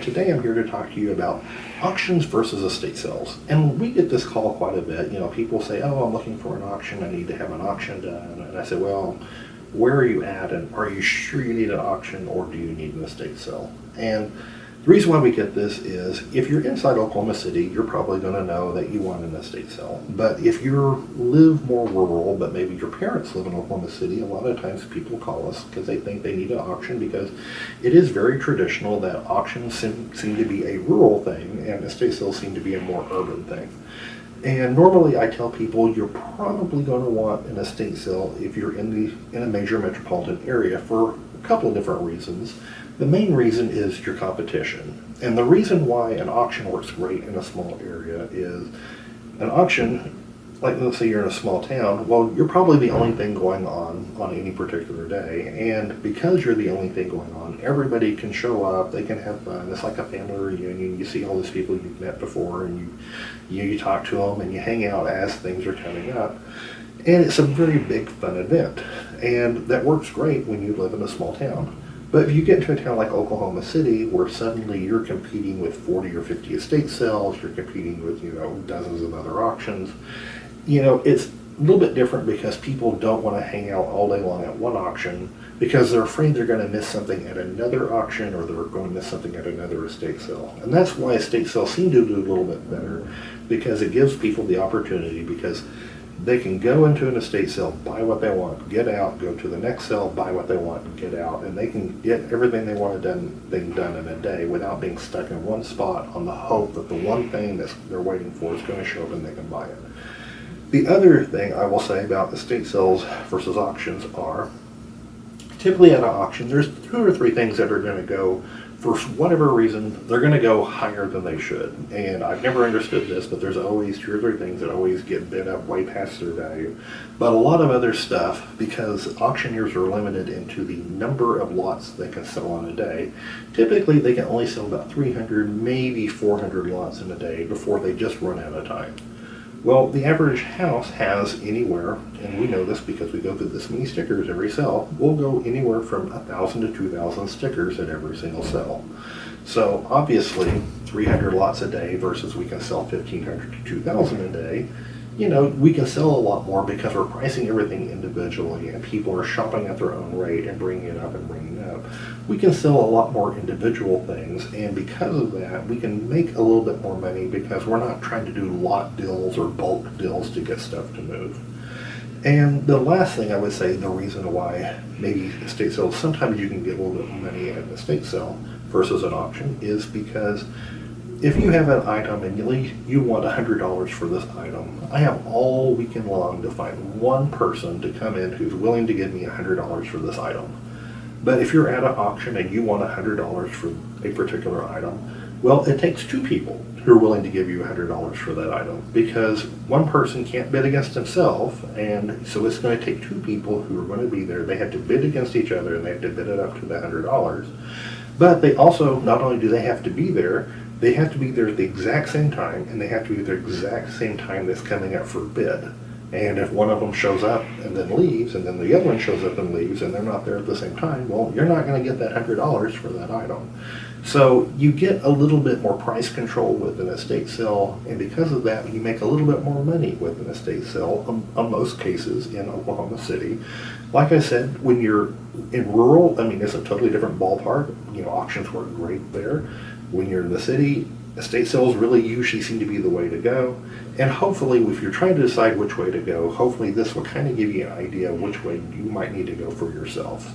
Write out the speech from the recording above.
Today I'm here to talk to you about auctions versus estate sales. And we get this call quite a bit. You know, people say, oh, I'm looking for an auction. I need to have an auction done. And I say, well, where are you at? And are you sure you need an auction or do you need an estate sale? And the reason why we get this is if you're inside Oklahoma City, you're probably going to know that you want an estate sale. But if you live more rural, but maybe your parents live in Oklahoma City, a lot of times people call us because they think they need an auction, because it is very traditional that auctions seem to be a rural thing and estate sales seem to be a more urban thing. And normally I tell people you're probably going to want an estate sale if you're in a major metropolitan area for a couple of different reasons. The main reason is your competition. And the reason why an auction works great in a small area is an auction, like let's say you're in a small town, well, you're probably the only thing going on any particular day. And because you're the only thing going on, everybody can show up, they can have fun. It's like a family reunion. You see all these people you've met before and you talk to them and you hang out as things are coming up. And it's a very big fun event. And that works great when you live in a small town. But if you get into a town like Oklahoma City, where suddenly you're competing with 40 or 50 estate sales, you're competing with, dozens of other auctions, it's a little bit different because people don't want to hang out all day long at one auction because they're afraid they're going to miss something at another auction or they're going to miss something at another estate sale. And that's why estate sales seem to do a little bit better, because it gives people the opportunity, because they can go into an estate sale, buy what they want, get out, go to the next sale, buy what they want, and get out. And they can get everything they want done in a day without being stuck in one spot on the hope that the one thing that they're waiting for is going to show up and they can buy it. The other thing I will say about estate sales versus auctions are, typically at an auction, there's 2 or 3 things that are going to go, for whatever reason, they're going to go higher than they should. And I've never understood this, but there's always 2 or 3 things that always get bid up way past their value. But a lot of other stuff, because auctioneers are limited into the number of lots they can sell on a day, typically they can only sell about 300, maybe 400 lots in a day before they just run out of time. Well, the average house has anywhere, and we know this because we go through this many stickers every sale, we'll go anywhere from 1,000 to 2,000 stickers at every single sale. So obviously 300 lots a day versus we can sell 1,500 to 2,000 a day, we can sell a lot more because we're pricing everything individually and people are shopping at their own rate and bringing it up and bringing it up. We can sell a lot more individual things, and because of that, we can make a little bit more money because we're not trying to do lot deals or bulk deals to get stuff to move. And the last thing I would say, the reason why maybe estate sales, sometimes you can get a little bit of money at an estate sale versus an auction, is because if you have an item and you want $100 for this item, I have all weekend long to find one person to come in who's willing to give me $100 for this item. But if you're at an auction and you want $100 for a particular item, well, it takes 2 people who are willing to give you $100 for that item, because one person can't bid against himself, and so it's going to take 2 people who are going to be there. They have to bid against each other and they have to bid it up to the $100. But they also, not only do they have to be there, they have to be there at the exact same time, and they have to be there at the exact same time that's coming up for bid. And if one of them shows up and then leaves, and then the other one shows up and leaves, and they're not there at the same time, well, you're not going to get that $100 for that item. So you get a little bit more price control with an estate sale, and because of that, you make a little bit more money with an estate sale on most cases in Oklahoma City. Like I said, when you're in rural, it's a totally different ballpark. Auctions work great there. When you're in the city, estate sales really usually seem to be the way to go. And hopefully, if you're trying to decide which way to go, hopefully this will kind of give you an idea of which way you might need to go for yourself.